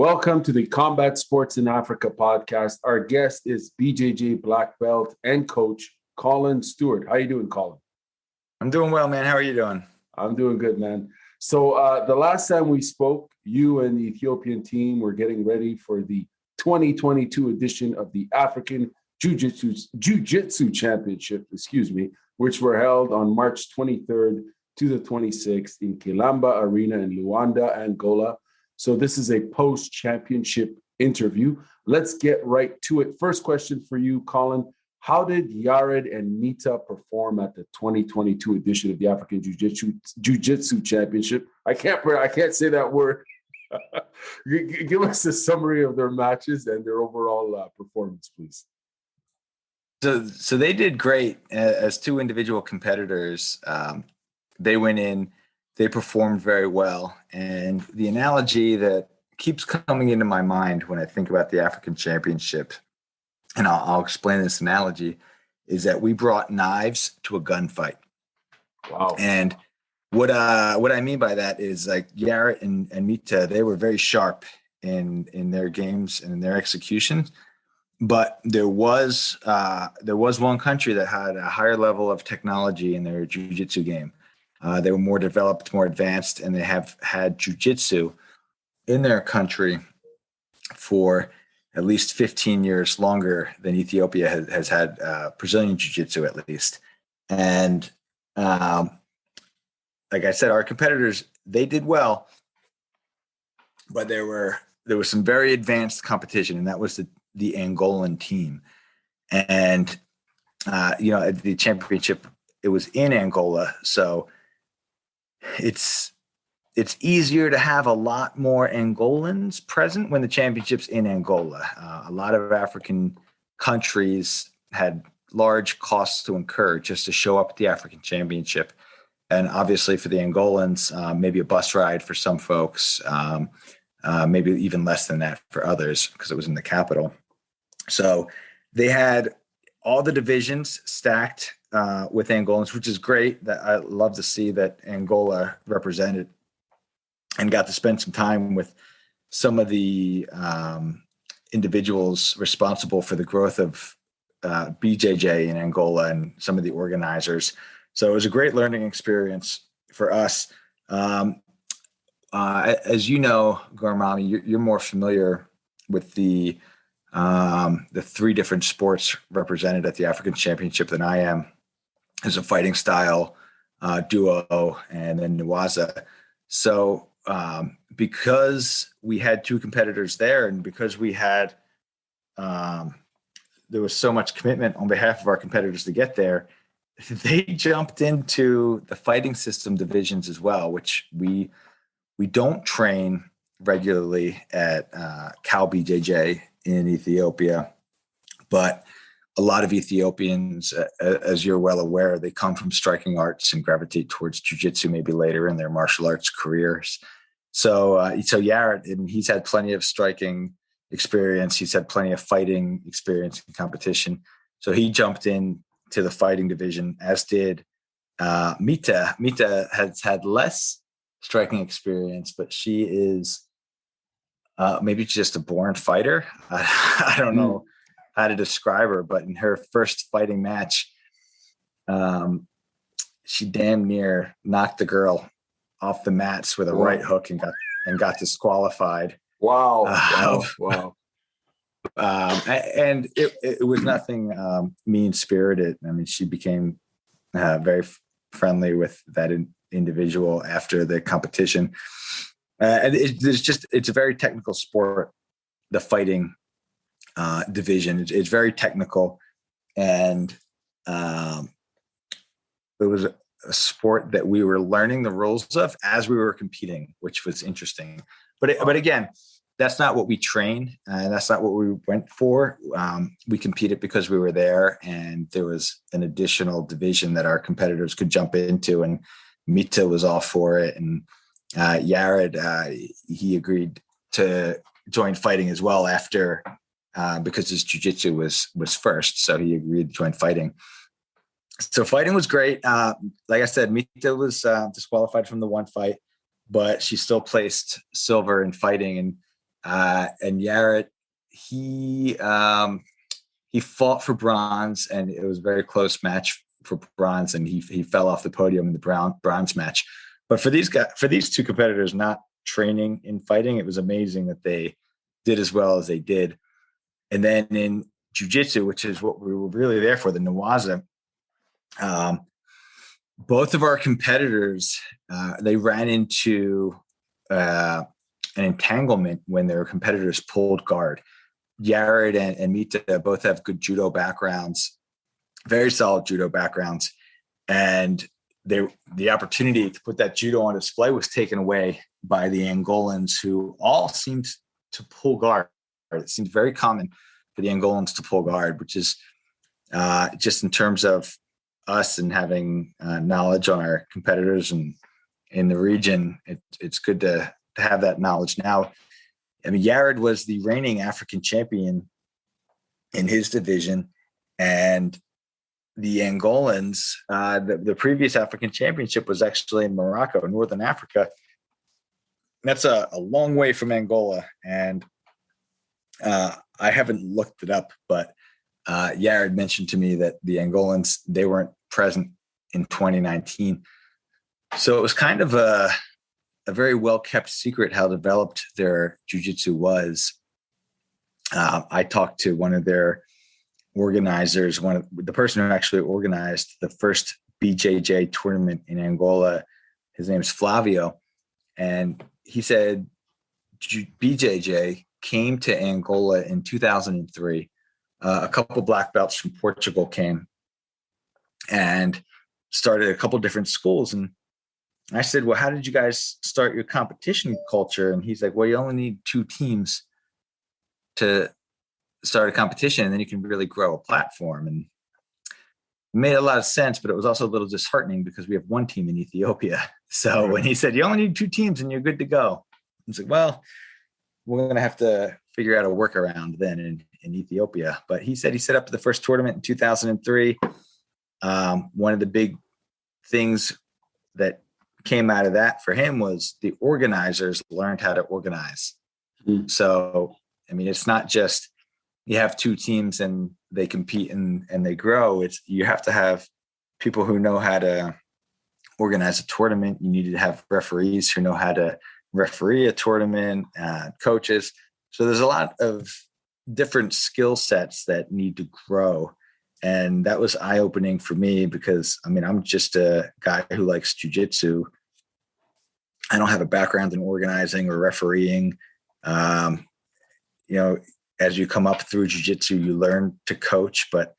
Welcome to the Combat Sports in Africa podcast. Our guest is BJJ black belt and coach Colin Stewart. How you doing, Colin? I'm doing well, man. How are you doing? I'm doing good, man. So the last time we spoke, you and the Ethiopian team were getting ready for the 2022 edition of the African Jiujitsu Championship, which were held on March 23rd to the 26th in Kilamba Arena in Luanda, Angola. So this is a post-championship interview. Let's get right to it. First question for you, Colin. How did Yared and Mita perform at the 2022 edition of the African Jiu-Jitsu Championship? I can't say that word. Give us a summary of their matches and their overall performance, please. So they did great as two individual competitors. They went in, they performed very well. And the analogy that keeps coming into my mind when I think about the African Championship, and I'll explain this analogy, is that we brought knives to a gunfight. Wow. And what I mean by that is, like, Yared and Mita, they were very sharp in their games and in their executions. But there was one country that had a higher level of technology in their jiu-jitsu game. They were more developed, more advanced, and they have had jiu-jitsu in their country for at least 15 years longer than Ethiopia has had Brazilian Jiu-jitsu, at least. And like I said, our competitors, they did well, but there was some very advanced competition, and that was the Angolan team. And at the championship, it was in Angola, so it's easier to have a lot more Angolans present when the championship's in Angola. A lot of African countries had large costs to incur just to show up at the African Championship. And obviously for the Angolans, maybe a bus ride for some folks, maybe even less than that for others because it was in the capital. So they had all the divisions stacked with Angolans, which is great. That I love to see that Angola represented, and got to spend some time with some of the individuals responsible for the growth of BJJ in Angola and some of the organizers. So it was a great learning experience for us. As you know, Garmami, you're more familiar with the three different sports represented at the African Championship than I am. As a fighting style, duo, and then Negusse. So because we had two competitors there, and because we had there was so much commitment on behalf of our competitors to get there, they jumped into the fighting system divisions as well, which we don't train regularly at KAO BJJ in Ethiopia, but a lot of Ethiopians, as you're well aware, they come from striking arts and gravitate towards jiu-jitsu maybe later in their martial arts careers. So Yared, and he's had plenty of striking experience. He's had plenty of fighting experience in competition. So he jumped in to the fighting division, as did Mita. Mita has had less striking experience, but she is maybe just a born fighter. I don't know how to describe her, but in her first fighting match, she damn near knocked the girl off the mats with a right hook and got disqualified. Wow! And it was nothing mean-spirited. I mean, she became very friendly with that individual after the competition. And it's a very technical sport, the fighting division. It's very technical, and it was a sport that we were learning the rules of as we were competing, which was interesting. But again, that's not what we trained, and that's not what we went for. We competed because we were there, and there was an additional division that our competitors could jump into, and Mita was all for it, and Yared, he agreed to join fighting as well after, because his jiu-jitsu was first, so he agreed to join fighting. So fighting was great. Like I said, Mita was disqualified from the one fight, but she still placed silver in fighting. And And Yared, he fought for bronze, and it was a very close match for bronze, and he fell off the podium in the bronze match. But for these two competitors not training in fighting, it was amazing that they did as well as they did. And then in jiu-jitsu, which is what we were really there for, the Negusse, both of our competitors, they ran into an entanglement when their competitors pulled guard. Yared and Mita both have good judo backgrounds, very solid judo backgrounds. And the opportunity to put that judo on display was taken away by the Angolans, who all seemed to pull guard. It seems very common for the Angolans to pull guard, which is just in terms of us and having knowledge on our competitors and in the region. It's good to have that knowledge now. I mean, Yared was the reigning African champion in his division, and the Angolans, the previous African championship was actually in Morocco, Northern Africa. That's a long way from Angola, and I haven't looked it up, but Yared mentioned to me that the Angolans, they weren't present in 2019. So it was kind of a very well-kept secret how developed their jiu-jitsu was. I talked to one of their organizers, the person who actually organized the first BJJ tournament in Angola. His name is Flavio. And he said BJJ came to Angola in 2003. A couple black belts from Portugal came and started a couple different schools. And I said, well, how did you guys start your competition culture? And he's like, well, you only need 2 teams to start a competition, and then you can really grow a platform. And it made a lot of sense, but it was also a little disheartening because we have 1 team in Ethiopia. So when he said, you only need 2 teams and you're good to go, I was like, well, we're going to have to figure out a workaround then in Ethiopia. But he said he set up the first tournament in 2003. One of the big things that came out of that for him was the organizers learned how to organize. Mm-hmm. So, I mean, it's not just you have 2 teams and they compete and they grow. It's you have to have people who know how to organize a tournament. You need to have referees who know how to referee a tournament, coaches. So there's a lot of different skill sets that need to grow. And that was eye-opening for me because, I mean, I'm just a guy who likes jiu-jitsu. I don't have a background in organizing or refereeing. As you come up through jiu-jitsu, you learn to coach. But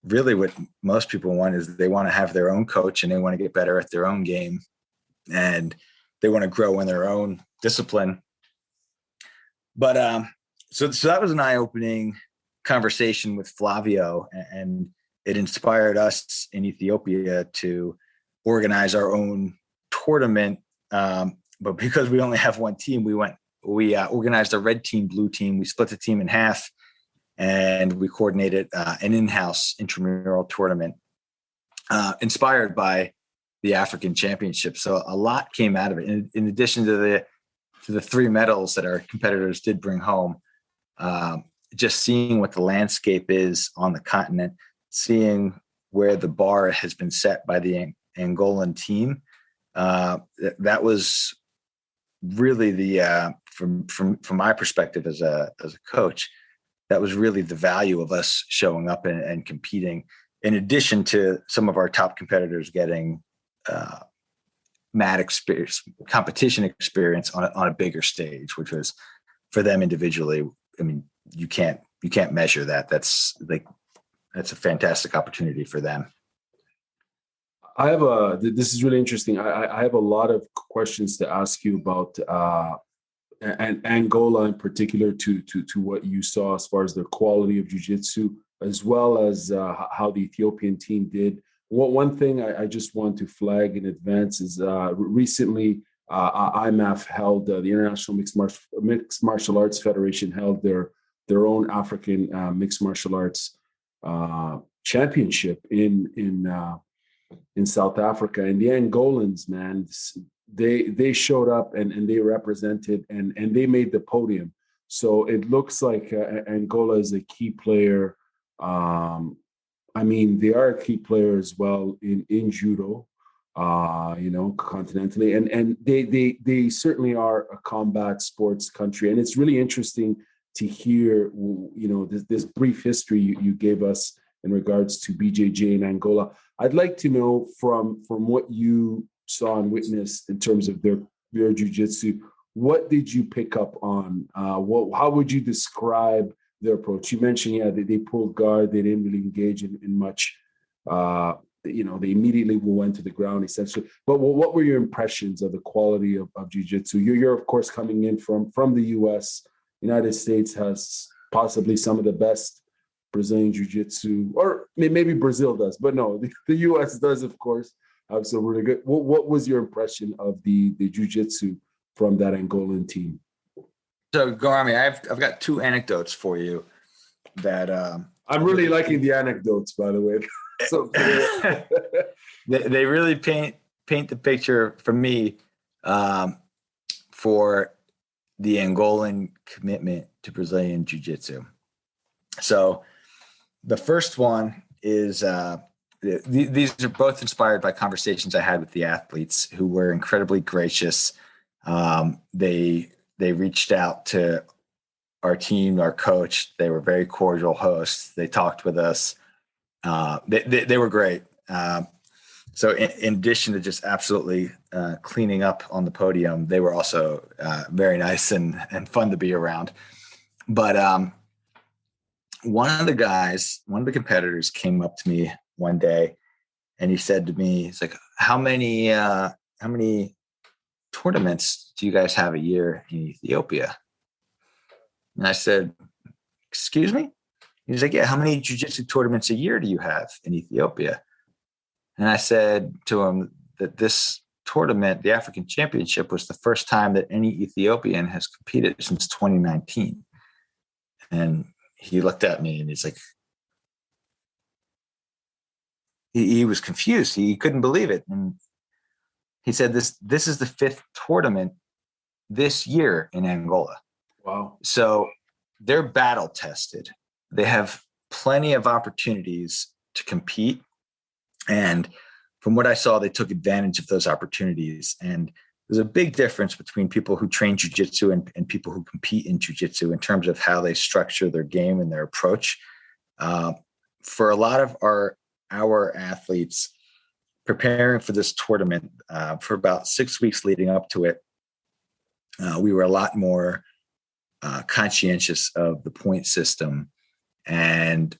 really what most people want is they want to have their own coach and they want to get better at their own game. And they want to grow in their own discipline. But so that was an eye-opening conversation with Flavio, and it inspired us in Ethiopia to organize our own tournament. But because we only have 1 team, we organized a red team, blue team. We split the team in half, and we coordinated an in-house intramural tournament inspired by the African Championship. So a lot came out of it. In addition to the 3 medals that our competitors did bring home, just seeing what the landscape is on the continent, seeing where the bar has been set by the Angolan team, that was really from my perspective as a coach, that was really the value of us showing up and competing, in addition to some of our top competitors getting mat experience, competition experience on a bigger stage, which was for them individually. I mean, you can't measure that. That's a fantastic opportunity for them. This is really interesting. I have a lot of questions to ask you about and Angola in particular to what you saw as far as the quality of jiu-jitsu, as well as how the Ethiopian team did. One thing I just want to flag in advance is recently IMAF held, the International Mixed Martial Arts Federation held their own African mixed martial arts championship in South Africa. And the Angolans, man, they showed up and they represented and they made the podium. So it looks like Angola is a key player. I mean, they are a key player as well in judo, continentally, and they certainly are a combat sports country. And it's really interesting to hear, this brief history you gave us in regards to BJJ in Angola. I'd like to know from what you saw and witnessed in terms of their jiu-jitsu, what did you pick up on? How would you describe their approach? You mentioned, they pulled guard, they didn't really engage in much. They immediately went to the ground, essentially. But what were your impressions of the quality of jiu-jitsu? You're of course coming in from the U.S. United States has possibly some of the best Brazilian jiu-jitsu, or maybe Brazil does, but no, the U.S. does, of course, have some really good. What was your impression of the jiu-jitsu from that Angolan team? So, Garmi, I've got two anecdotes for you that I'm really liking the anecdotes, by the way. So they really paint the picture for me for the Angolan commitment to Brazilian Jiu-Jitsu. So the first one is these are both inspired by conversations I had with the athletes, who were incredibly gracious. They reached out to our team, our coach. They were very cordial hosts. They talked with us. They were great. So in addition to just absolutely cleaning up on the podium, they were also very nice and fun to be around. But one of the competitors came up to me one day and he said to me, he's like, how many tournaments do you guys have a year in Ethiopia? And I said, excuse me? He's like, yeah, how many jiu-jitsu tournaments a year do you have in Ethiopia? And I said to him that this tournament, the African Championship, was the first time that any Ethiopian has competed since 2019. And he looked at me and he's like, he was confused. He couldn't believe it. And he said, this is the fifth tournament this year in Angola. Wow. So they're battle tested. They have plenty of opportunities to compete. And from what I saw, they took advantage of those opportunities. And there's a big difference between people who train jiu-jitsu and people who compete in jiu-jitsu in terms of how they structure their game and their approach. For a lot of our athletes preparing for this tournament, for about 6 weeks leading up to it, we were a lot more conscientious of the point system and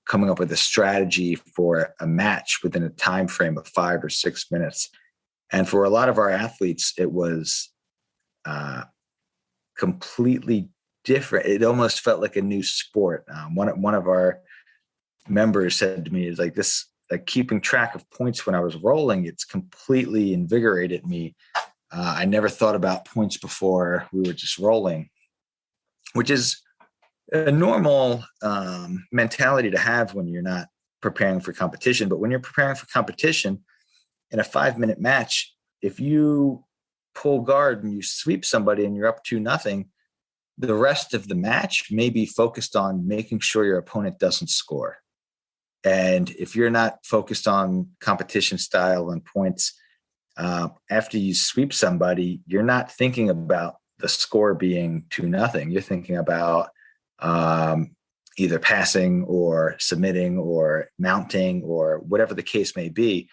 coming up with a strategy for a match within a time frame of 5 or 6 minutes. And for a lot of our athletes, it was completely different. It almost felt like a new sport. One of our members said to me, "Is like this, like keeping track of points when I was rolling. It's completely invigorated me. I never thought about points before. We were just rolling," which is a normal mentality to have when you're not preparing for competition. But when you're preparing for competition in a 5-minute match, if you pull guard and you sweep somebody and you're up 2-0, the rest of the match may be focused on making sure your opponent doesn't score. And if you're not focused on competition style and points, after you sweep somebody, you're not thinking about the score being 2-0. You're thinking about either passing or submitting or mounting or whatever the case may be,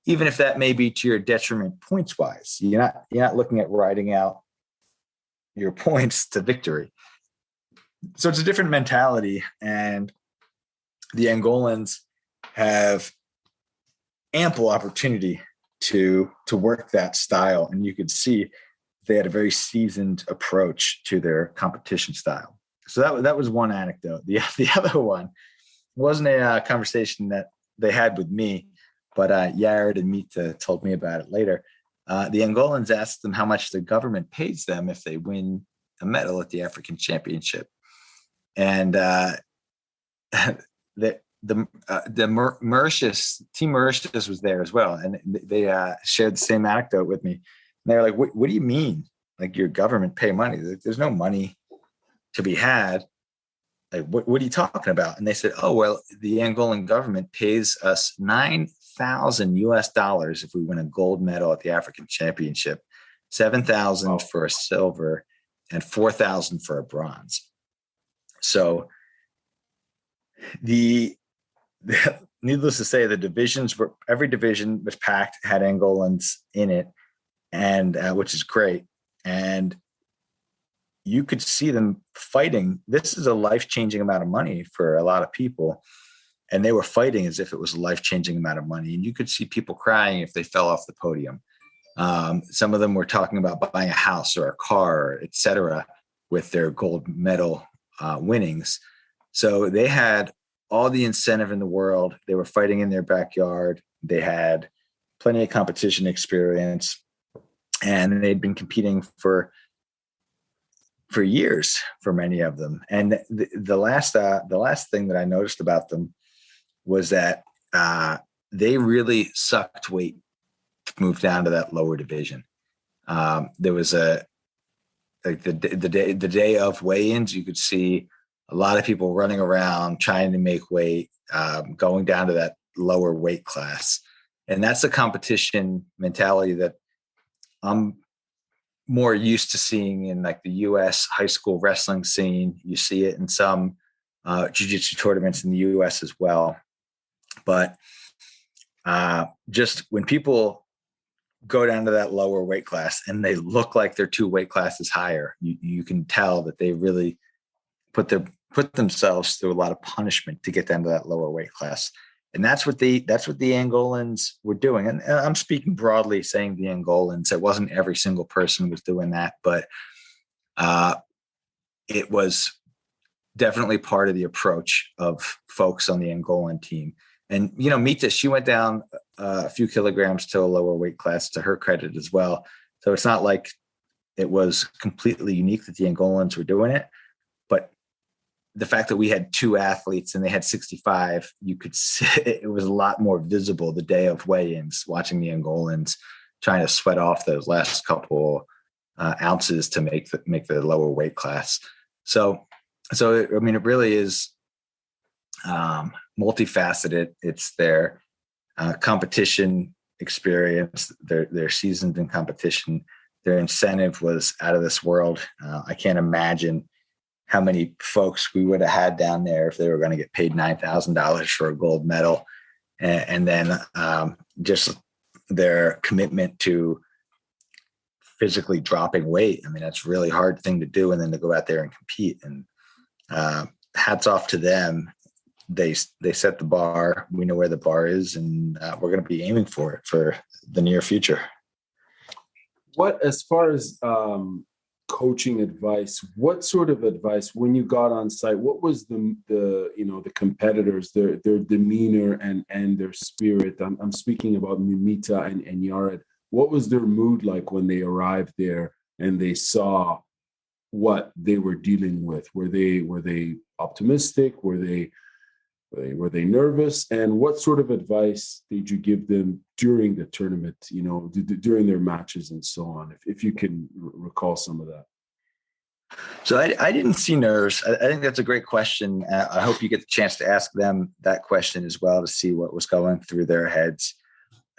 even if that may be to your detriment points wise. You're not looking at riding out your points to victory. So it's a different mentality, and the Angolans have ample opportunity to work that style, and you could see they had a very seasoned approach to their competition style. So that was one anecdote. The other one wasn't a conversation that they had with me, but Yared and Mita told me about it later. The Angolans asked them how much the government pays them if they win a medal at the African Championship, and Mauritius, Team Mauritius was there as well, and they shared the same anecdote with me. And they were like, "What do you mean? Like your government pay money? There's no money to be had. Like, what are you talking about? And they said, oh, well, the Angolan government pays us $9,000 if we win a gold medal at the African Championship, 7,000 for a silver, and 4,000 for a bronze. So needless to say, every division was packed, had Angolans in it, and which is great. And you could see them fighting. This is a life-changing amount of money for a lot of people. And they were fighting as if it was a life-changing amount of money. And you could see people crying if they fell off the podium. Some of them were talking about buying a house or a car, et cetera, with their gold medal winnings. So they had all the incentive in the world. They were fighting in their backyard. They had plenty of competition experience, and they'd been competing for years for many of them. And the last thing that I noticed about them was that they really sucked weight to move down to that lower division. There was the day of weigh-ins, you could see a lot of people running around trying to make weight, going down to that lower weight class. And that's a competition mentality that I'm more used to seeing in like the US high school wrestling scene. You see it in some jiu-jitsu tournaments in the US as well. But just when people go down to that lower weight class and they look like they're 2 weight classes higher, you can tell that they really put themselves through a lot of punishment to get down to that lower weight class. And that's what the Angolans were doing. And I'm speaking broadly, saying the Angolans. It wasn't every single person was doing that, but it was definitely part of the approach of folks on the Angolan team. And, Mita, she went down a few kilograms to a lower weight class, to her credit as well. So it's not like it was completely unique that the Angolans were doing it. But the fact that we had 2 athletes and they had 65, you could see it was a lot more visible the day of weigh-ins, watching the Angolans trying to sweat off those last couple ounces to make the lower weight class. So I mean, it really is multifaceted. It's their competition experience. They're seasoned in competition. Their incentive was out of this world. I can't imagine how many folks we would have had down there if they were going to get paid $9,000 for a gold medal. And then just their commitment to physically dropping weight. I mean, that's a really hard thing to do. And then to go out there and compete, and hats off to them. They set the bar. We know where the bar is, and we're going to be aiming for it for the near future. What, as far as coaching advice, what sort of advice when you got on site? What was the competitors, their demeanor and their spirit? I'm speaking about Mita and Yared. What was their mood like when they arrived there and they saw what they were dealing with? Were they optimistic? Were they nervous? And what sort of advice did you give them during the tournament, during their matches and so on, if you can recall some of that? So I didn't see nerves. I think that's a great question. I hope you get the chance to ask them that question as well, to see what was going through their heads.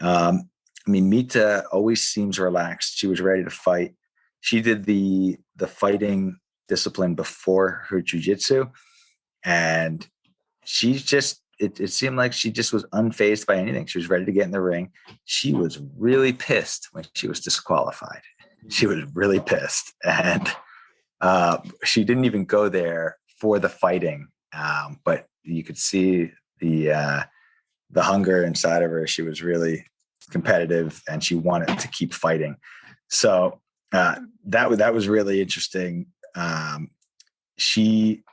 I mean, Mita always seems relaxed. She was ready to fight. She did the fighting discipline before her jiu-jitsu, and she just, it seemed like she just was unfazed by anything. She was ready to get in the ring. She was really pissed when she was disqualified. She was really pissed. And she didn't even go there for the fighting. But you could see the hunger inside of her. She was really competitive and she wanted to keep fighting. So that was really interesting. She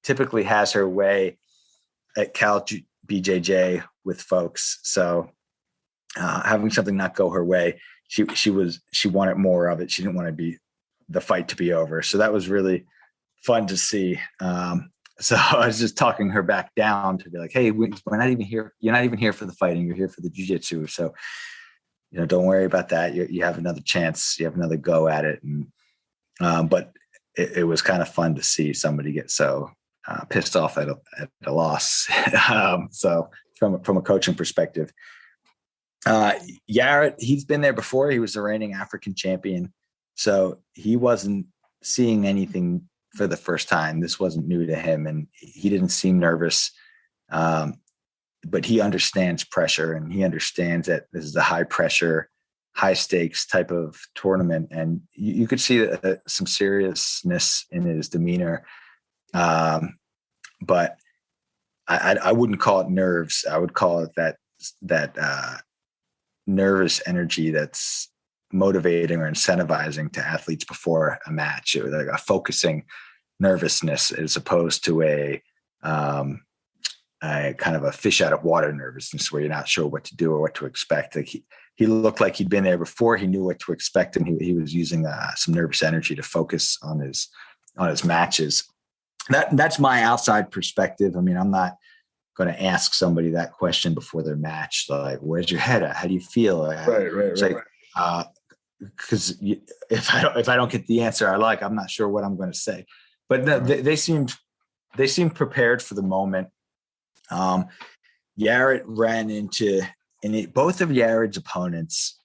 typically has her way at KAO BJJ with folks. So having something not go her way, she wanted more of it. She didn't want the fight to be over. So that was really fun to see. So I was just talking her back down to be like, hey, we're not even here. You're not even here for the fighting. You're here for the jiu-jitsu. So, don't worry about that. You have another chance. You have another go at it. And, but it was kind of fun to see somebody get so pissed off at a loss. So from a coaching perspective, Yared, he's been there before. He was the reigning African champion, so he wasn't seeing anything for the first time. This wasn't new to him, and he didn't seem nervous. But he understands pressure, and he understands that this is a high pressure, high stakes type of tournament. And you could see some seriousness in his demeanor. But I wouldn't call it nerves. I would call it that nervous energy that's motivating or incentivizing to athletes before a match. It was like a focusing nervousness as opposed to a kind of a fish out of water nervousness where you're not sure what to do or what to expect. Like he looked like he'd been there before. He knew what to expect, and he was using some nervous energy to focus on his matches. That's my outside perspective. I mean, I'm not going to ask somebody that question before their match. Like, where's your head at? How do you feel? Right. Because if I don't get the answer I like, I'm not sure what I'm going to say. But no, they seemed prepared for the moment. Yared ran into, and both of Yared's opponents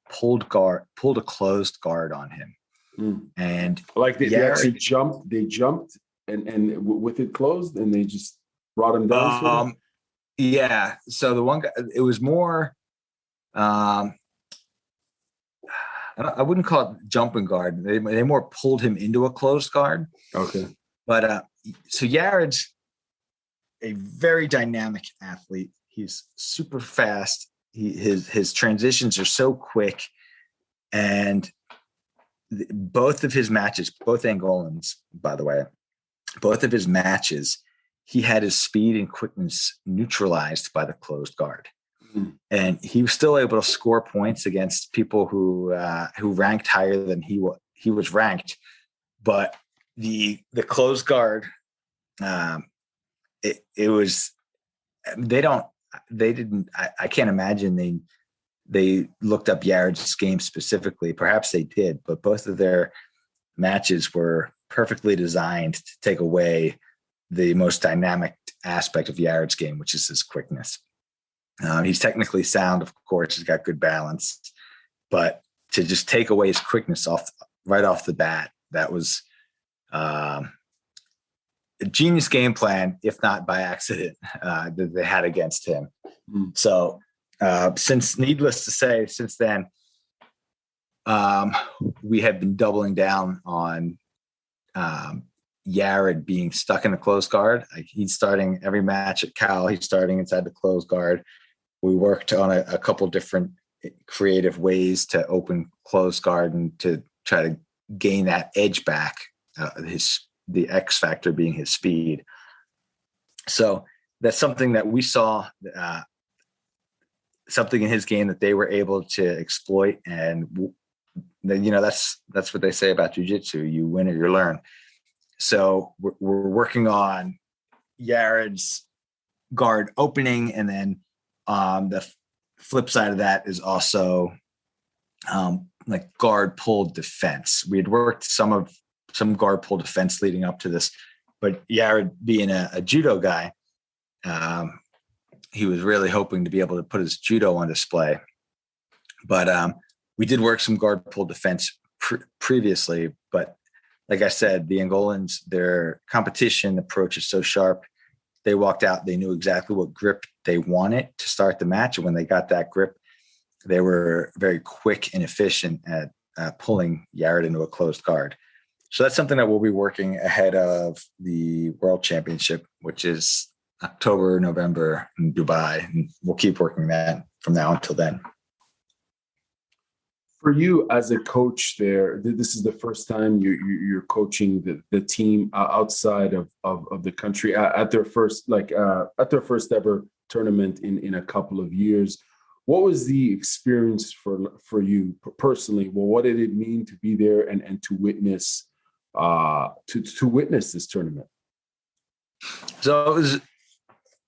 pulled a closed guard on him, and like they actually jumped. They jumped and with it closed, and they just brought him down. Yeah. So the one guy, it was more. I wouldn't call it jumping guard. They more pulled him into a closed guard. Okay. But so Yared's a very dynamic athlete. He's super fast. His transitions are so quick, and both of his matches, both Angolans, by the way, both of his matches, he had his speed and quickness neutralized by the closed guard. And he was still able to score points against people who ranked higher than he was ranked. But the closed guard, it was, I can't imagine they looked up Yared's game specifically. Perhaps they did, but both of their matches were perfectly designed to take away the most dynamic aspect of Yared's game, which is his quickness. He's technically sound, of course. He's got good balance, but to just take away his quickness right off the bat, that was a genius game plan, if not by accident, that they had against him. So, needless to say, since then, we have been doubling down on Yared being stuck in a closed guard. Like, he's starting every match at KAO. He's starting inside the closed guard. We worked on a couple different creative ways to open closed guard and to try to gain that edge back. The X factor being his speed. So that's something that we saw, something in his game that they were able to exploit. And that's what they say about jiu-jitsu: you win or you learn. So we're working on Yared's guard opening, and then the flip side of that is also like guard pull defense. We had worked some guard pull defense leading up to this, but Yared, being a judo guy, he was really hoping to be able to put his judo on display. But we did work some guard pull defense previously, but like I said, the Angolans, their competition approach is so sharp. They walked out, they knew exactly what grip they wanted to start the match. And when they got that grip, they were very quick and efficient at pulling Yared into a closed guard. So that's something that we'll be working ahead of the World Championship, which is October, November in Dubai. And we'll keep working that from now until then. For you as a coach there, this is the first time you're coaching the team outside of the country at their first ever tournament in a couple of years. What was the experience for you personally? Well, what did it mean to be there and to witness this tournament? So it was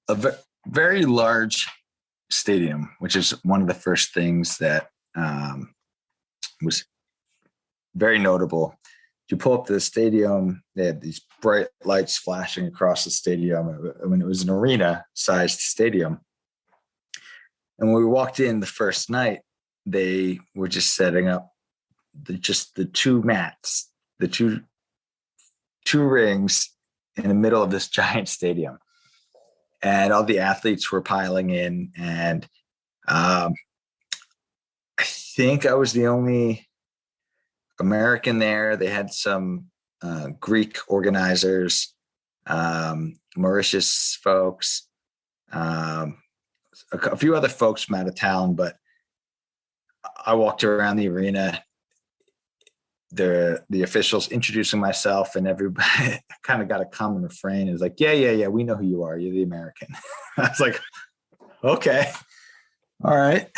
a very large stadium, which is one of the first things that was very notable. you pull up to the stadium, they had these bright lights flashing across the stadium. I mean, it was an arena-sized stadium. And when we walked in the first night, they were just setting up the two mats, the two rings in the middle of this giant stadium. And all the athletes were piling in. And I think I was the only American there. They had some Greek organizers, Mauritius folks, a few other folks from out of town, but I walked around the arena, the officials introducing myself, and everybody kind of got a common refrain. It was like, yeah, we know who you are. You're the American. I was like, okay, all right,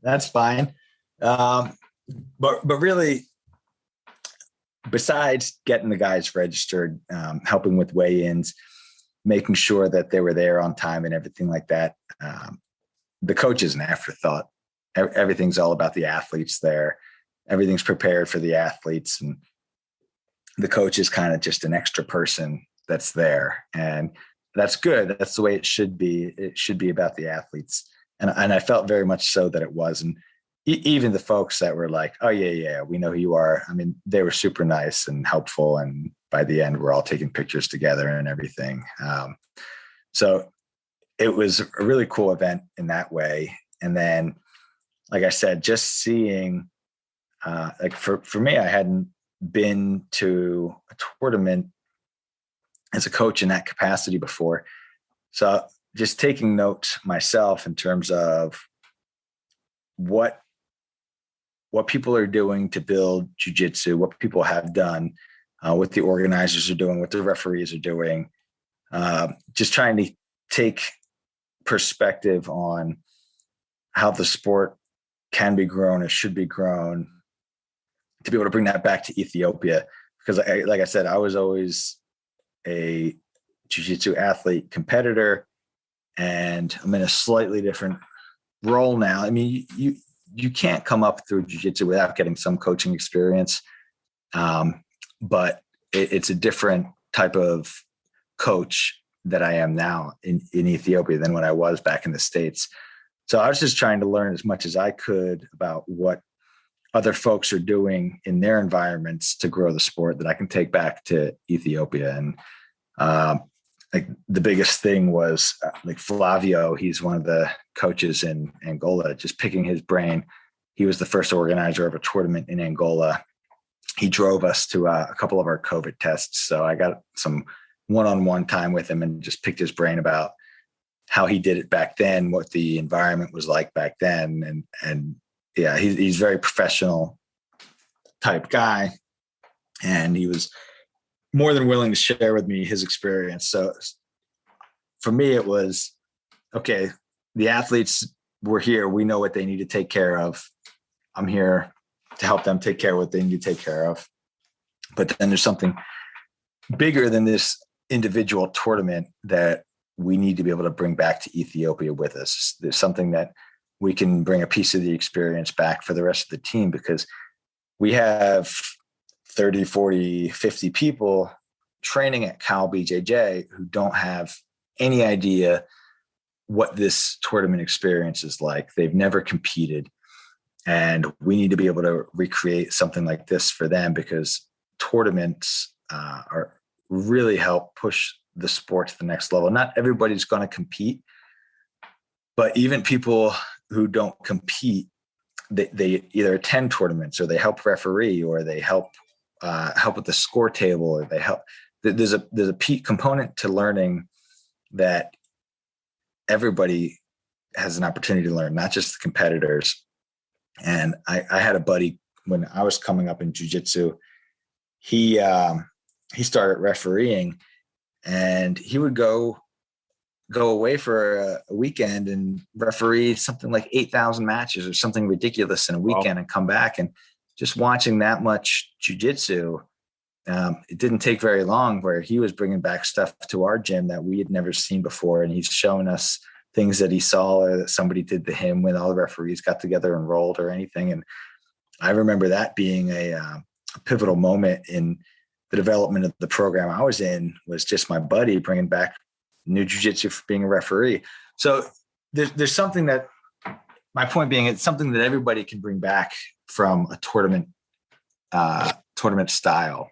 that's fine. But really, besides getting the guys registered, helping with weigh-ins, making sure that they were there on time and everything like that, the coach is an afterthought. Everything's all about the athletes there. Everything's prepared for the athletes, and the coach is kind of just an extra person that's there. And that's good. That's the way it should be. It should be about the athletes. And I felt very much so that it was. And even the folks that were like, oh yeah, we know who you are. I mean, they were super nice and helpful. And by the end, we're all taking pictures together and everything. So it was a really cool event in that way. And then, like I said, just seeing, like for me, I hadn't been to a tournament as a coach in that capacity before. So just taking notes myself in terms of what people are doing to build jiu-jitsu, what people have done, what the organizers are doing, what the referees are doing, just trying to take perspective on how the sport can be grown or should be grown, to be able to bring that back to Ethiopia. Because like I said, I was always a jiu-jitsu athlete competitor, and I'm in a slightly different role now. I mean, you can't come up through jiu-jitsu without getting some coaching experience. But it's a different type of coach that I am now in Ethiopia than when I was back in the States. So I was just trying to learn as much as I could about what other folks are doing in their environments to grow the sport that I can take back to Ethiopia. And like the biggest thing was like Flavio, he's one of the coaches in Angola, just picking his brain. He was the first organizer of a tournament in Angola. He drove us to a couple of our COVID tests. So I got some one-on-one time with him and just picked his brain about how he did it back then, what the environment was like back then. And yeah, he's very professional type guy. And he was more than willing to share with me his experience. So for me, it was, okay, the athletes were here. We know what they need to take care of. I'm here to help them take care of what they need to take care of. But then there's something bigger than this individual tournament that we need to be able to bring back to Ethiopia with us. There's something that we can bring a piece of the experience back for the rest of the team, because we have 30, 40, 50 people training at KAO BJJ who don't have any idea what this tournament experience is like. They've never competed. And we need to be able to recreate something like this for them, because tournaments are really help push the sport to the next level. Not everybody's going to compete, but even people who don't compete, they either attend tournaments, or they help referee, or they help with the score table, or they help. There's a component to learning that everybody has an opportunity to learn, not just the competitors. And I had a buddy when I was coming up in jiu-jitsu. He started refereeing, and he would go away for a weekend and referee something like 8,000 matches or something ridiculous in a weekend. Wow. And come back. And just watching that much jiu-jitsu, it didn't take very long where he was bringing back stuff to our gym that we had never seen before. And he's showing us things that he saw or that somebody did to him when all the referees got together and rolled or anything. And I remember that being a pivotal moment in the development of the program I was in was just my buddy bringing back new jiu-jitsu for being a referee. So there's something that, my point being, it's something that everybody can bring back from a tournament style.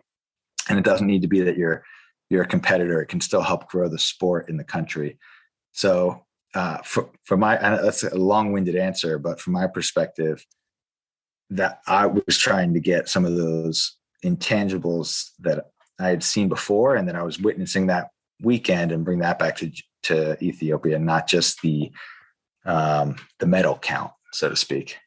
And it doesn't need to be that you're a competitor. It can still help grow the sport in the country. So for my, and that's a long-winded answer, but from my perspective, that I was trying to get some of those intangibles that I had seen before and that I was witnessing that weekend and bring that back to Ethiopia, not just the medal count, so to speak.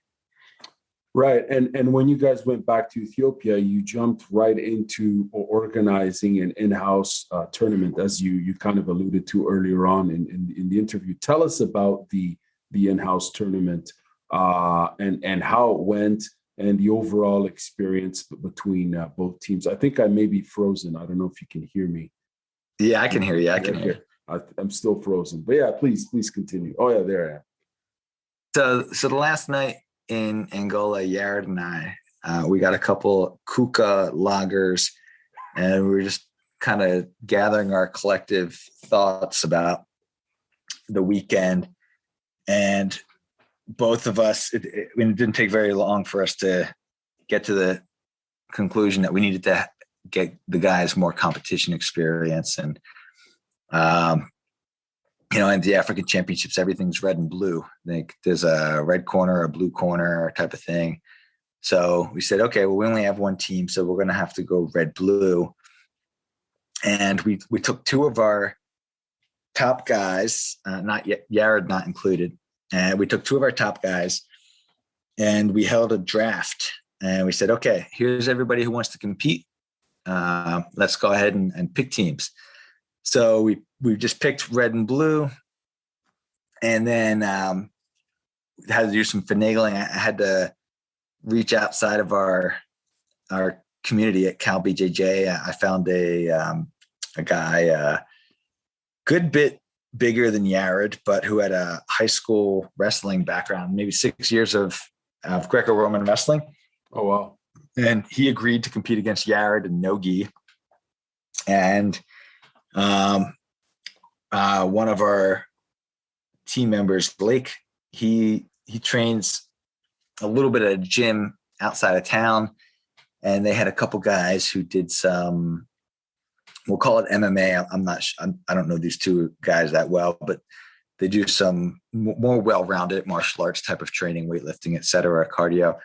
Right. And when you guys went back to Ethiopia, you jumped right into organizing an in-house tournament, as you kind of alluded to earlier on in the interview. Tell us about the in-house tournament and how it went and the overall experience between both teams. I think I may be frozen. I don't know if you can hear me. Yeah, I can hear you. I can hear you. I'm still frozen. But yeah, please continue. Oh, yeah, there I am. So the last night in Angola, Yared and I, we got a couple Kuka lagers, and we were just kind of gathering our collective thoughts about the weekend. And both of us, it didn't take very long for us to get to the conclusion that we needed to get the guys more competition experience. And, in the African Championships, everything's red and blue. Like there's a red corner, a blue corner type of thing. So we said, okay, well, we only have one team, so we're going to have to go red-blue. And we took two of our top guys, not yet, Yared not included. And we took two of our top guys and we held a draft. And we said, okay, here's everybody who wants to compete. Let's go ahead and pick teams. So we just picked red and blue. And then had to do some finagling. I had to reach outside of our community at KAO BJJ. I found a guy, good bit bigger than Yared, but who had a high school wrestling background, maybe 6 years of Greco-Roman wrestling. Oh, wow. And he agreed to compete against Yared and NoGi. And one of our team members, Blake, he trains a little bit at a gym outside of town. And they had a couple guys who did some, we'll call it MMA. I don't know these two guys that well, but they do some more well-rounded martial arts type of training, weightlifting, et cetera, cardio.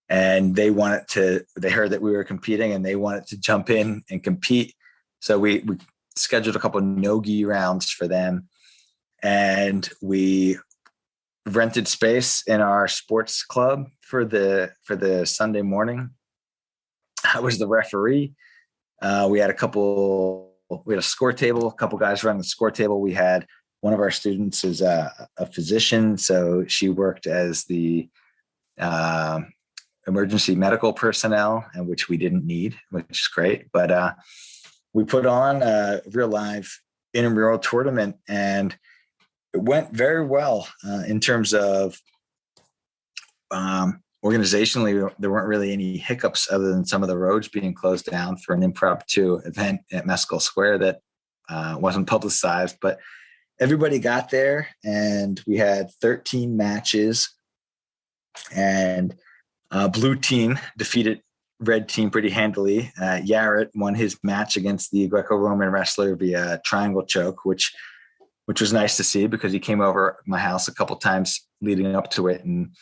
And they heard that we were competing and they wanted to jump in and compete. So we scheduled a couple of NoGi rounds for them. And we rented space in our sports club for the Sunday morning. I was the referee. We had a score table, a couple guys running the score table. We had one of our students is a physician. So she worked as the emergency medical personnel, and which we didn't need, which is great. But we put on a real live intramural tournament, and it went very well in terms of organizationally. There weren't really any hiccups other than some of the roads being closed down for an impromptu event at Mescal Square that wasn't publicized, but everybody got there, and we had 13 matches, and blue team defeated red team pretty handily. Yared won his match against the Greco-Roman wrestler via triangle choke, which was nice to see because he came over my house a couple times leading up to it, and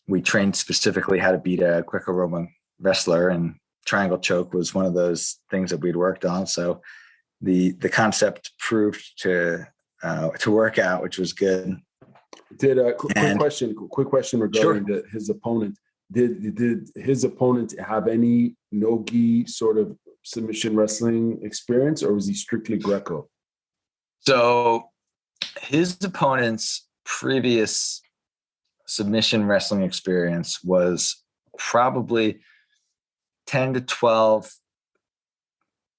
we trained specifically how to beat a Greco-Roman wrestler, and triangle choke was one of those things that we'd worked on. So the concept proved to work out, which was good. Quick question regarding his opponent. Did his opponent have any NoGi sort of submission wrestling experience, or was he strictly Greco? So his opponent's previous submission wrestling experience was probably 10 to 12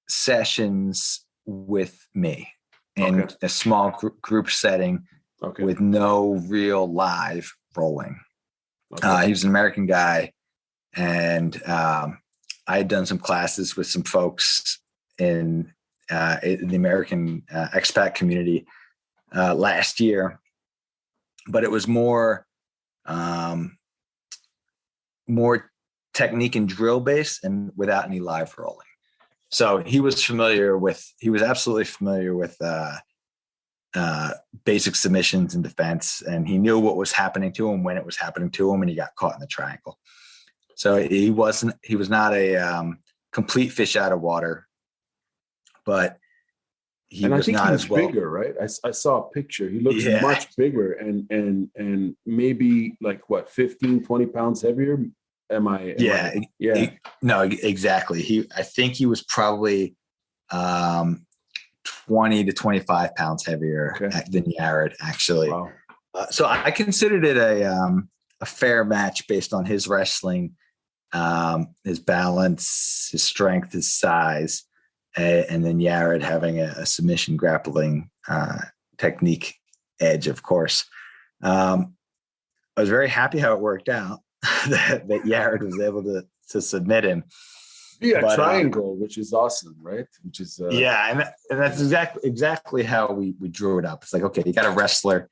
sessions with me in a small group setting with no real live rolling. He was an American guy, and I had done some classes with some folks in the American expat community last year, but it was more technique and drill based and without any live rolling. So he was absolutely familiar with basic submissions and defense, and he knew what was happening to him when it was happening to him, and he got caught in the triangle. So he was not a complete fish out of water, but he was not as well. Bigger, right? I saw a picture. He looks much bigger and maybe like what, 15, 20 pounds heavier. No, exactly. I think he was probably 20 to 25 pounds heavier than Yared, actually. Wow. So I considered it a fair match based on his wrestling, his balance, his strength, his size, and then Yared having a submission grappling technique edge, of course. I was very happy how it worked out that Yared was able to submit him. Yeah, triangle, which is awesome, right? Which is and that's exactly how we drew it up. It's like, okay, you got a wrestler.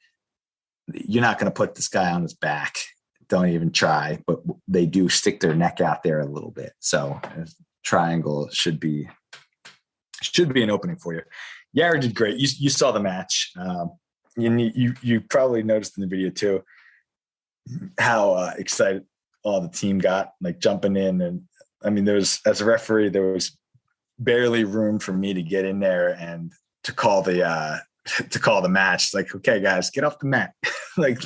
You're not going to put this guy on his back. Don't even try. But they do stick their neck out there a little bit. So triangle should be an opening for you. Yared did great. You saw the match. You probably noticed in the video too how excited all the team got, like jumping in. And I mean, as a referee, there was barely room for me to get in there and to call the match. Like, okay, guys, get off the mat. Like,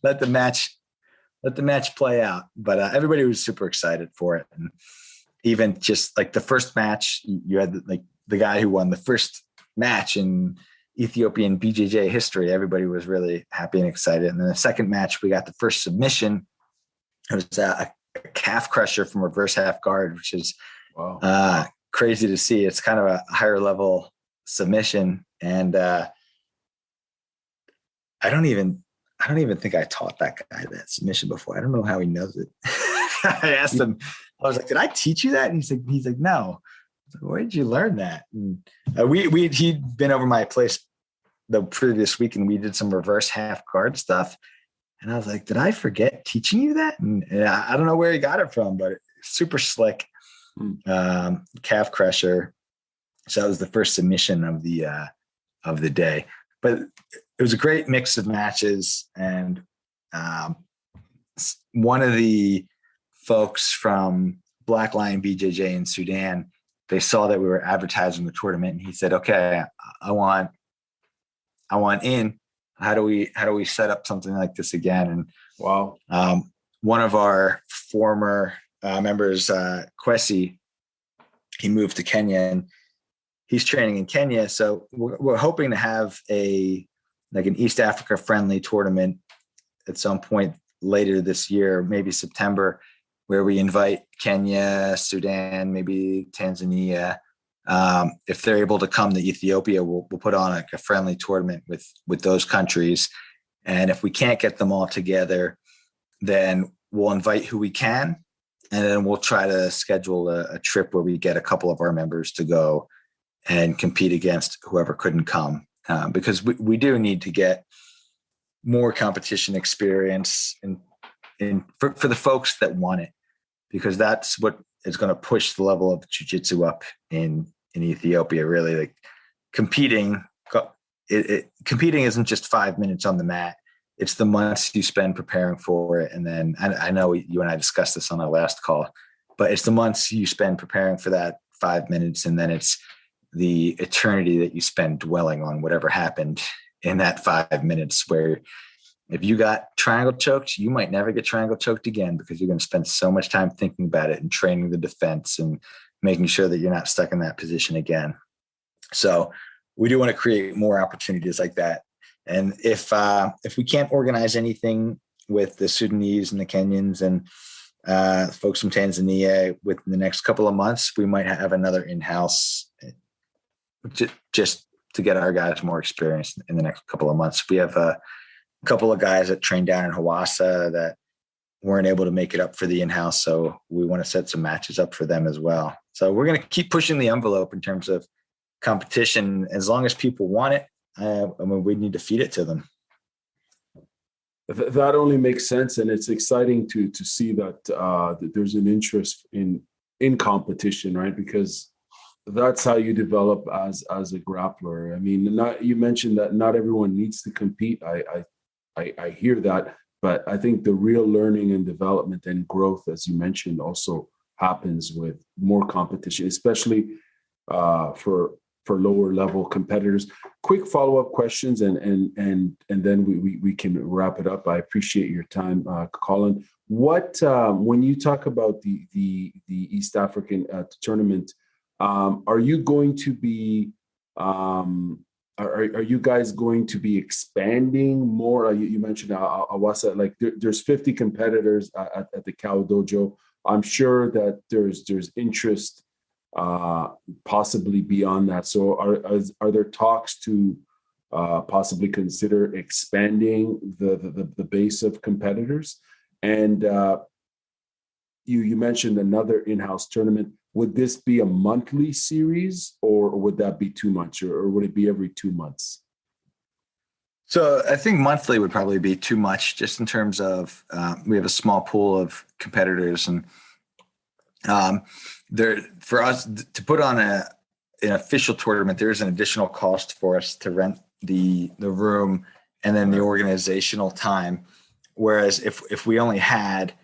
let the match play out. But everybody was super excited for it. And even just like the first match, you had like the guy who won the first match in Ethiopian BJJ history. Everybody was really happy and excited. And then the second match, we got the first submission. It was a calf crusher from reverse half guard, which is crazy to see. It's kind of a higher level submission. And I don't even think I taught that guy that submission before. I don't know how he knows it. I asked him, I was like, did I teach you that? And he's like, no. Where did you learn that? And he'd been over my place the previous week and we did some reverse half guard stuff. And I was like, did I forget teaching you that? And I don't know where he got it from, but it's super slick calf crusher. So that was the first submission of the day. But it was a great mix of matches. And one of the folks from Black Lion BJJ in Sudan, they saw that we were advertising the tournament, and he said, okay, I want in. How do we set up something like this again? And wow. One of our former members, Kwesi, he moved to Kenya and he's training in Kenya. So we're hoping to have an East Africa friendly tournament at some point later this year, maybe September, where we invite Kenya, Sudan, maybe Tanzania. If they're able to come to Ethiopia, we'll put on a friendly tournament with those countries. And if we can't get them all together, then we'll invite who we can. And then we'll try to schedule a trip where we get a couple of our members to go and compete against whoever couldn't come. Because we do need to get more competition experience for the folks that want it, because that's what is going to push the level of jiu-jitsu up in Ethiopia. Really, like competing isn't just 5 minutes on the mat. It's the months you spend preparing for it. And then I know you and I discussed this on our last call, but it's the months you spend preparing for that 5 minutes. And then it's the eternity that you spend dwelling on whatever happened in that 5 minutes, where if you got triangle choked, you might never get triangle choked again, because you're going to spend so much time thinking about it and training the defense and making sure that you're not stuck in that position again. So we do want to create more opportunities like that. And if we can't organize anything with the Sudanese and the Kenyans and folks from Tanzania within the next couple of months, we might have another in-house just to get our guys more experience in the next couple of months. We have a couple of guys that train down in Hawassa that weren't able to make it up for the in-house. So we want to set some matches up for them as well. So we're going to keep pushing the envelope in terms of competition. As long as people want it, we need to feed it to them. That only makes sense, and it's exciting to see that there's an interest in competition, right? Because that's how you develop as a grappler. I mean, you mentioned that not everyone needs to compete. I hear that, but I think the real learning and development and growth, as you mentioned, also happens with more competition, especially for lower level competitors. Quick follow-up questions, and then we can wrap it up. I appreciate your time, Colin. What when you talk about the East African tournament, are you going to be are you guys going to be expanding more? You mentioned Awasa, like there's 50 competitors at the KAO dojo. I'm sure that there's interest possibly beyond that. So are there talks to possibly consider expanding the base of competitors? And you mentioned another in-house tournament. Would this be a monthly series, or would that be too much, or would it be every 2 months? So I think monthly would probably be too much, just in terms of we have a small pool of competitors, and for us to put on an official tournament, there is an additional cost for us to rent the room and then the organizational time. Whereas if we only had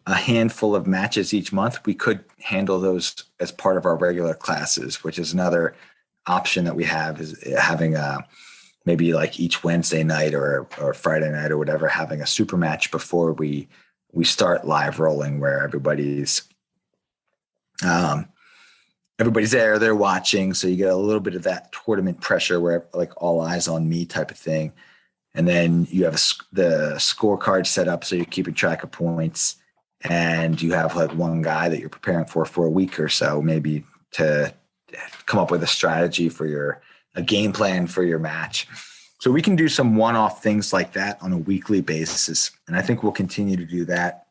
a handful of matches each month, we could handle those as part of our regular classes, which is another option that we have, is having maybe like each Wednesday night or Friday night or whatever, having a super match before we start live rolling, where everybody's there, they're watching. So you get a little bit of that tournament pressure where like all eyes on me type of thing. And then you have the scorecard set up, so you're keeping track of points, and you have like one guy that you're preparing for a week or so, maybe, to come up with a strategy for a game plan for your match. So we can do some one-off things like that on a weekly basis. And I think we'll continue to do that.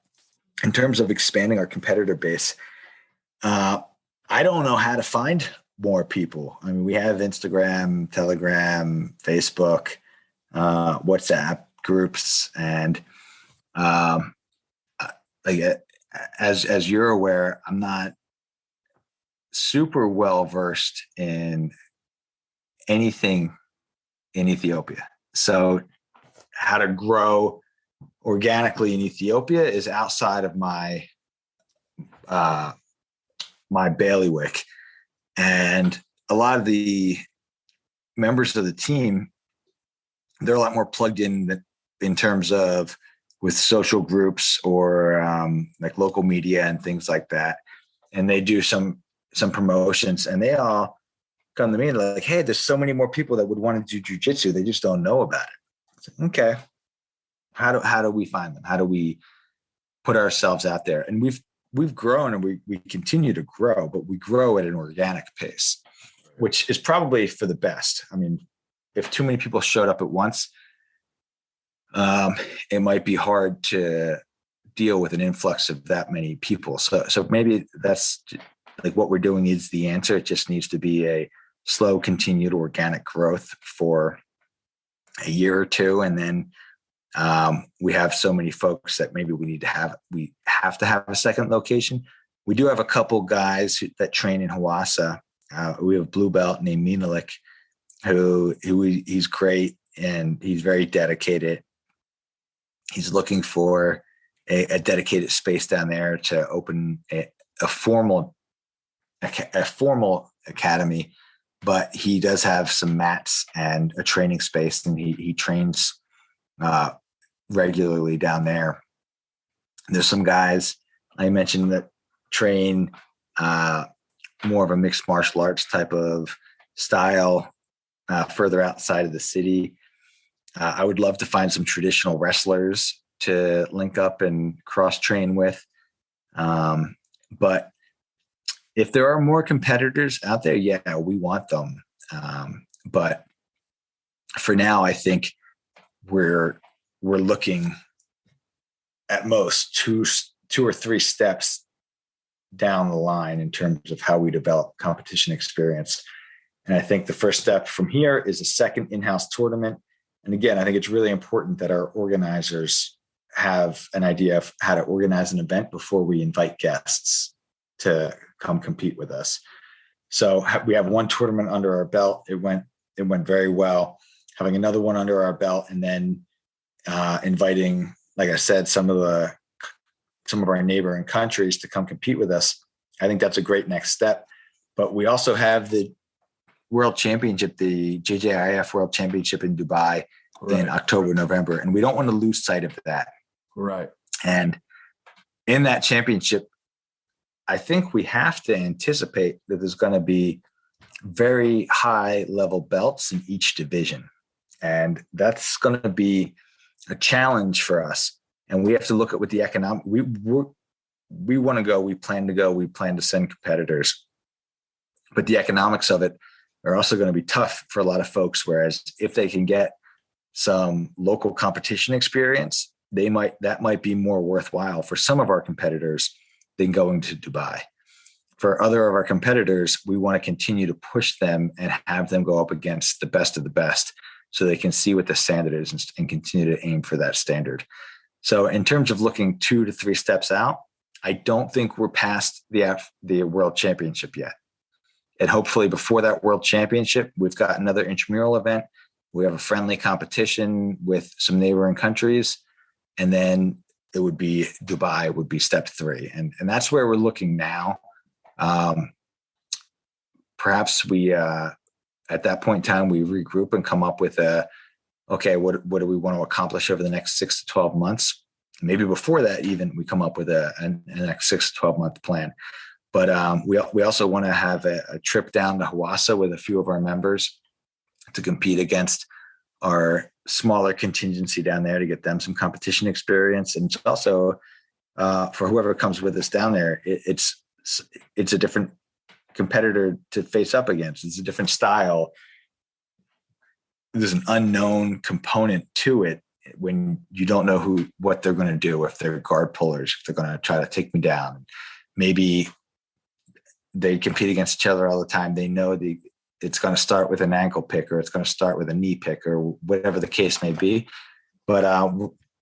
In terms of expanding our competitor base, I don't know how to find more people. I mean, we have Instagram, Telegram, Facebook, WhatsApp groups, and as you're aware, I'm not super well versed in anything in Ethiopia. So how to grow organically in Ethiopia is outside of my bailiwick. And a lot of the members of the team, they're a lot more plugged in terms of with social groups or like local media and things like that. And they do some promotions, and they all come to me and like, hey, there's so many more people that would want to do jujitsu. They just don't know about it. Like, okay. How do we find them? How do we put ourselves out there? And we've grown, and we continue to grow, but we grow at an organic pace, which is probably for the best. I mean, if too many people showed up at once, it might be hard to deal with an influx of that many people. So maybe that's like what we're doing is the answer. It just needs to be a slow, continued organic growth for a year or two. And then we have so many folks that maybe we have to have a second location. We do have a couple guys that train in Hawassa. We have a blue belt named Menelik, who he's great, and he's very dedicated. He's looking for a dedicated space down there to open a formal academy, but he does have some mats and a training space, and he trains regularly down there. There's some guys I mentioned that train more of a mixed martial arts type of style further outside of the city. I would love to find some traditional wrestlers to link up and cross train with. But if there are more competitors out there, yeah, we want them. But for now, I think we're looking at most two or three steps down the line in terms of how we develop competition experience. And I think the first step from here is a second in-house tournament. And again, I think it's really important that our organizers have an idea of how to organize an event before we invite guests to come compete with us. So we have one tournament under our belt. It went very well. Having another one under our belt, and then inviting, like I said, some of our neighboring countries to come compete with us. I think that's a great next step. But we also have the World Championship, the JJIF World Championship in Dubai in October, November, and we don't want to lose sight of that. Right. And in that championship, I think we have to anticipate that there's going to be very high level belts in each division. And that's going to be a challenge for us. And we have to look at what the economic, we want to go, we plan to go, we plan to send competitors. But the economics of it are also going to be tough for a lot of folks. Whereas if they can get some local competition experience, that might be more worthwhile for some of our competitors than going to Dubai. For other of our competitors, we want to continue to push them and have them go up against the best of the best so they can see what the standard is and continue to aim for that standard. So in terms of looking 2 to 3 steps out, I don't think we're past the World Championship yet. And hopefully before that World Championship, we've got another intramural event. We have a friendly competition with some neighboring countries. And then it would be Dubai would be step 3. And that's where we're looking now. Perhaps we, at that point in time, we regroup and come up with what do we want to accomplish over the next 6 to 12 months? Maybe before that, even we come up with a next 6 to 12 month plan. But we also want to have a trip down to Hawassa with a few of our members to compete against our smaller contingency down there to get them some competition experience. And also for whoever comes with us down there, it's a different competitor to face up against. It's a different style. There's an unknown component to it when you don't know what they're going to do, if they're guard pullers, if they're going to try to take me down. Maybe they compete against each other all the time. They know it's going to start with an ankle pick, or it's going to start with a knee pick, or whatever the case may be. But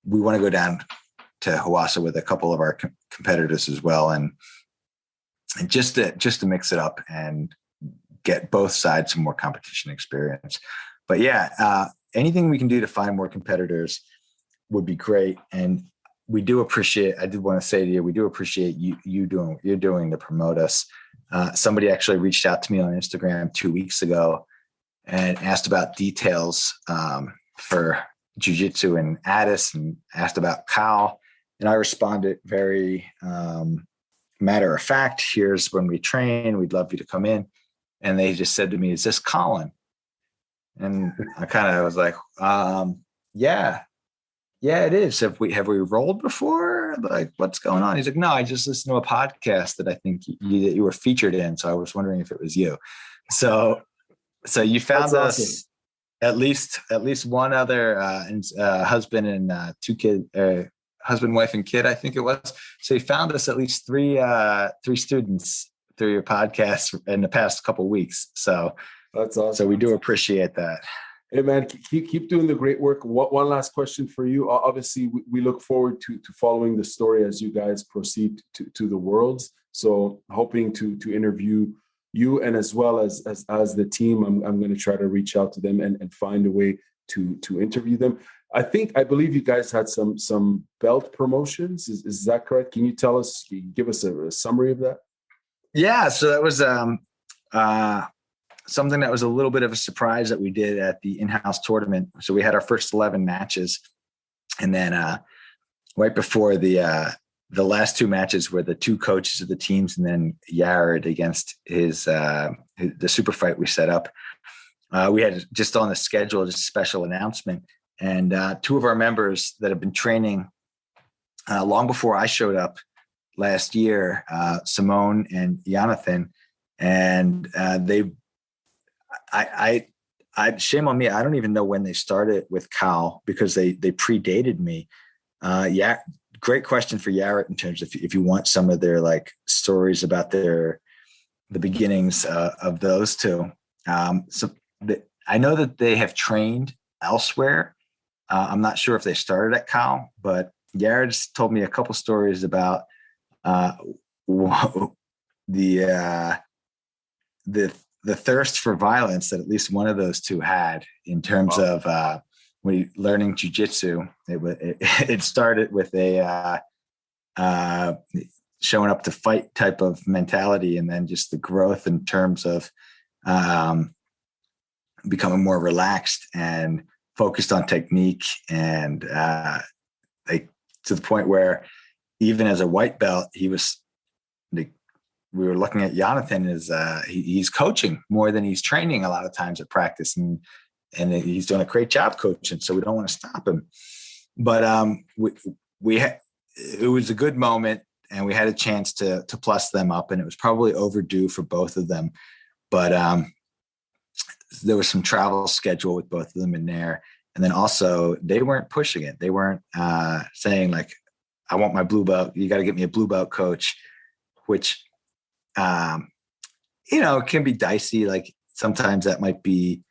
we want to go down to Hawassa with a couple of our competitors as well, and just to mix it up and get both sides some more competition experience. But yeah, anything we can do to find more competitors would be great. And we do appreciate, I did want to say to you, we do appreciate you doing what you're doing to promote us. Somebody actually reached out to me on Instagram 2 weeks ago and asked about details for Jiu-Jitsu in Addis, and asked about KAO. And I responded very matter of fact, here's when we train, we'd love you to come in. And they just said to me, is this Colin? And I kind of was like, yeah, it is. Have we rolled before? Like, what's going on? He's like, no, I just listened to a podcast that I think you were featured in. So I was wondering if it was you. So you found That's us awesome. at least one other husband and 2 kids, husband, wife, and kid, I think it was. So you found us at least three students through your podcast in the past couple of weeks. So That's awesome. So we do appreciate that. Hey man, keep doing the great work. One last question for you. Obviously, we look forward to following the story as you guys proceed to the Worlds. So hoping to interview you, and as well as the team, I'm going to try to reach out to them and find a way to interview them. I believe you guys had some belt promotions. Is that correct? Can you give us a summary of that? Yeah, so that was something that was a little bit of a surprise that we did at the in-house tournament. So we had our first 11 matches, and then right before the last 2 matches were the 2 coaches of the teams, and then Yared against the super fight we set up. We had just on the schedule just a special announcement, and 2 of our members that have been training long before I showed up last year, Simone and Jonathan, and I shame on me, I don't even know when they started with KAO because they predated me. great question for Yared in terms of if you want some of their like stories about the beginnings of those two. I know that they have trained elsewhere. I'm not sure if they started at KAO, but Yared's told me a couple stories about the thirst for violence that at least one of those two had in terms of when learning jiu-jitsu. It started with a showing up to fight type of mentality, and then just the growth in terms of becoming more relaxed and focused on technique, and like to the point where even as a white belt, he was we were looking at Jonathan as he's coaching more than he's training a lot of times at practice, and he's doing a great job coaching. So we don't want to stop him. But it was a good moment, and we had a chance to plus them up, and it was probably overdue for both of them. But there was some travel schedule with both of them in there. And then also they weren't pushing it. They weren't saying like, I want my blue belt. You got to get me a blue belt coach, which, can be dicey. Like sometimes that might be,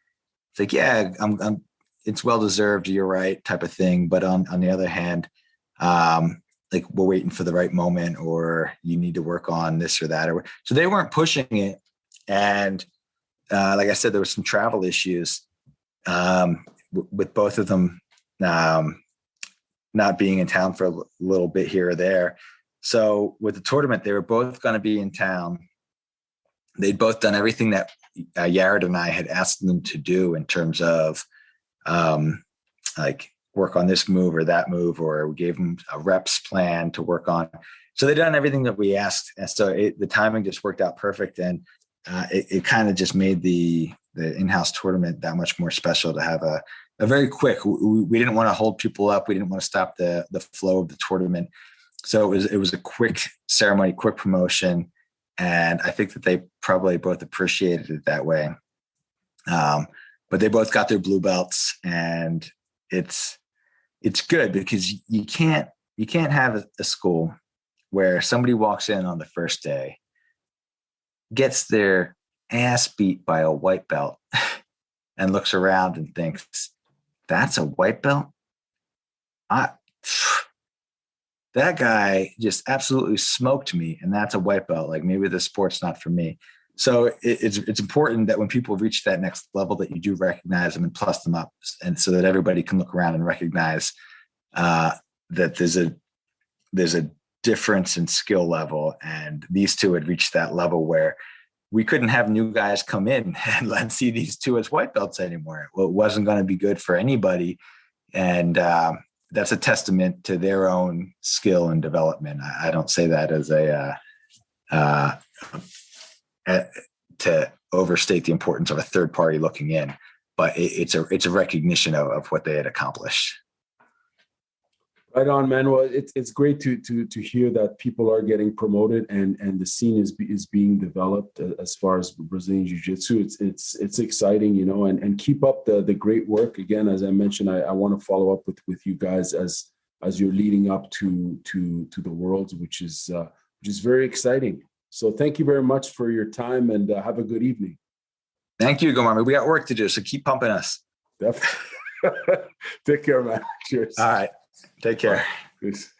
it's like, yeah, it's well-deserved. You're right type of thing. But on the other hand, like we're waiting for the right moment, or you need to work on this or that. So they weren't pushing it. And like I said, there was some travel issues with both of them not being in town for a little bit here or there. So with the tournament, they were both going to be in town. They'd both done everything that Yared and I had asked them to do in terms of like work on this move or that move, or we gave them a reps plan to work on. So they'd done everything that we asked. And so the timing just worked out perfect. And it kind of just made the in-house tournament that much more special to have a very quick. We didn't want to hold people up. We didn't want to stop the flow of the tournament. So it was a quick ceremony, quick promotion. And I think that they probably both appreciated it that way. But they both got their blue belts, and it's good because you can't have a school where somebody walks in on the first day, gets their ass beat by a white belt, and looks around and thinks, that's a white belt? That guy just absolutely smoked me, and that's a white belt. Like, maybe the sport's not for me. So it's important that when people reach that next level, that you do recognize them and plus them up, and so that everybody can look around and recognize that there's a difference in skill level. And these two had reached that level where we couldn't have new guys come in and see these two as white belts anymore. Well, it wasn't going to be good for anybody. And that's a testament to their own skill and development. I don't say that as to overstate the importance of a third party looking in, but it's a recognition of what they had accomplished. Right on, man. Well, it's great to hear that people are getting promoted and the scene is being developed as far as Brazilian Jiu-Jitsu. It's exciting, and keep up the great work. Again, as I mentioned, I want to follow up with you guys as you're leading up to the Worlds, which is very exciting. So thank you very much for your time, and have a good evening. Thank you, Gomar. We got work to do, so keep pumping us. Definitely. Take care, man. Cheers. All right. Take care. Peace.